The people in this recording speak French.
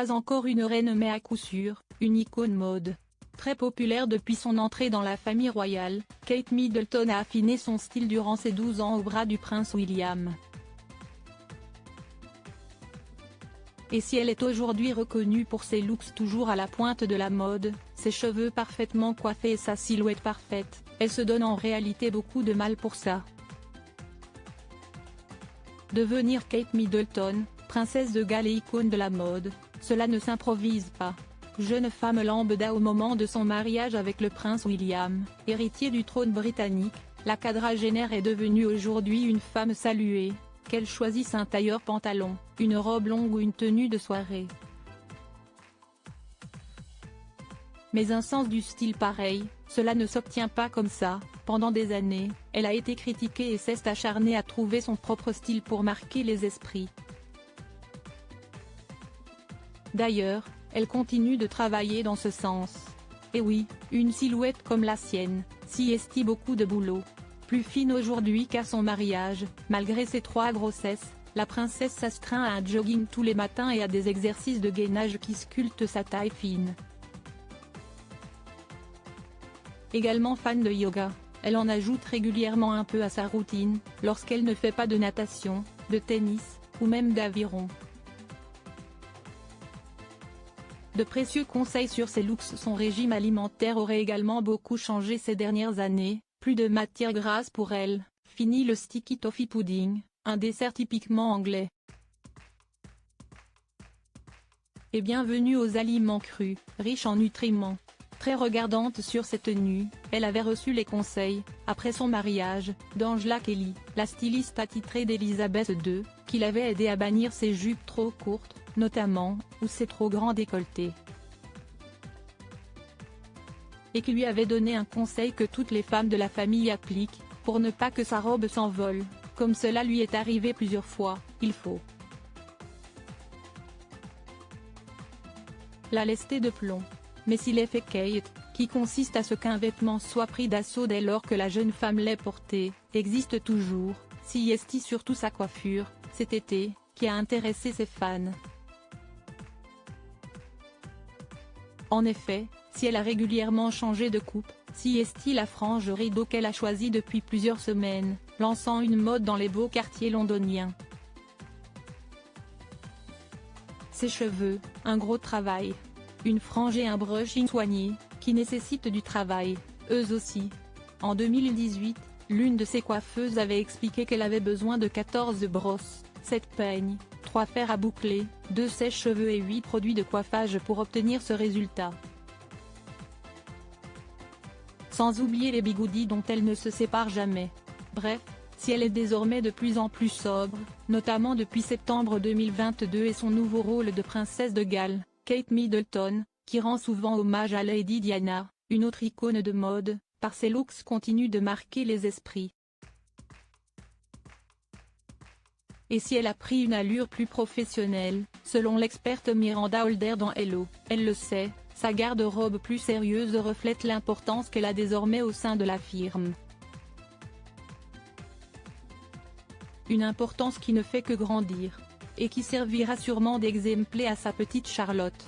pas encore une reine mais à coup sûr, une icône mode. Très populaire depuis son entrée dans la famille royale, Kate Middleton a affiné son style durant ses 12 ans au bras du prince William. Et si elle est aujourd'hui reconnue pour ses looks toujours à la pointe de la mode, ses cheveux parfaitement coiffés et sa silhouette parfaite, elle se donne en réalité beaucoup de mal pour ça. Devenir Kate Middleton, princesse de Galles et icône de la mode, cela ne s'improvise pas. Jeune femme lambda au moment de son mariage avec le prince William, héritier du trône britannique, la quadragénaire est devenue aujourd'hui une femme saluée, qu'elle choisisse un tailleur pantalon, une robe longue ou une tenue de soirée. Mais un sens du style pareil, cela ne s'obtient pas comme ça. Pendant des années, elle a été critiquée et s'est acharnée à trouver son propre style pour marquer les esprits. D'ailleurs, elle continue de travailler dans ce sens. Et oui, une silhouette comme la sienne, s'y estie beaucoup de boulot. Plus fine aujourd'hui qu'à son mariage, malgré ses 3 grossesses, la princesse s'astreint à un jogging tous les matins et à des exercices de gainage qui sculptent sa taille fine. Également fan de yoga, elle en ajoute régulièrement un peu à sa routine, lorsqu'elle ne fait pas de natation, de tennis, ou même d'aviron. De précieux conseils sur ses looks. Son régime alimentaire aurait également beaucoup changé ces dernières années, plus de matières grasses pour elle, fini le sticky toffee pudding, un dessert typiquement anglais. Et bienvenue aux aliments crus, riches en nutriments. Très regardante sur ses tenues, elle avait reçu les conseils, après son mariage, d'Angela Kelly, la styliste attitrée d'Elizabeth II, qui l'avait aidée à bannir ses jupes trop courtes, notamment, ou ses trop grands décolletés. Et qui lui avait donné un conseil que toutes les femmes de la famille appliquent, pour ne pas que sa robe s'envole, comme cela lui est arrivé plusieurs fois, il faut la lester de plomb. Mais si l'effet Kate, qui consiste à ce qu'un vêtement soit pris d'assaut dès lors que la jeune femme l'ait porté, existe toujours, s'y estie surtout sa coiffure, cet été, qui a intéressé ses fans. En effet, si elle a régulièrement changé de coupe, s'y estie la frange rideau qu'elle a choisie depuis plusieurs semaines, lançant une mode dans les beaux quartiers londoniens. Ses cheveux, un gros travail. Une frange et un brushing soigné, qui nécessitent du travail, eux aussi. En 2018, l'une de ses coiffeuses avait expliqué qu'elle avait besoin de 14 brosses, 7 peignes, 3 fers à boucler, 2 sèche-cheveux et 8 produits de coiffage pour obtenir ce résultat. Sans oublier les bigoudis dont elle ne se sépare jamais. Bref, si elle est désormais de plus en plus sobre, notamment depuis septembre 2022 et son nouveau rôle de princesse de Galles, Kate Middleton, qui rend souvent hommage à Lady Diana, une autre icône de mode, par ses looks continue de marquer les esprits. Et si elle a pris une allure plus professionnelle, selon l'experte Miranda Holder dans Hello, elle le sait, sa garde-robe plus sérieuse reflète l'importance qu'elle a désormais au sein de la firme. Une importance qui ne fait que grandir. Et qui servira sûrement d'exemple à sa petite Charlotte.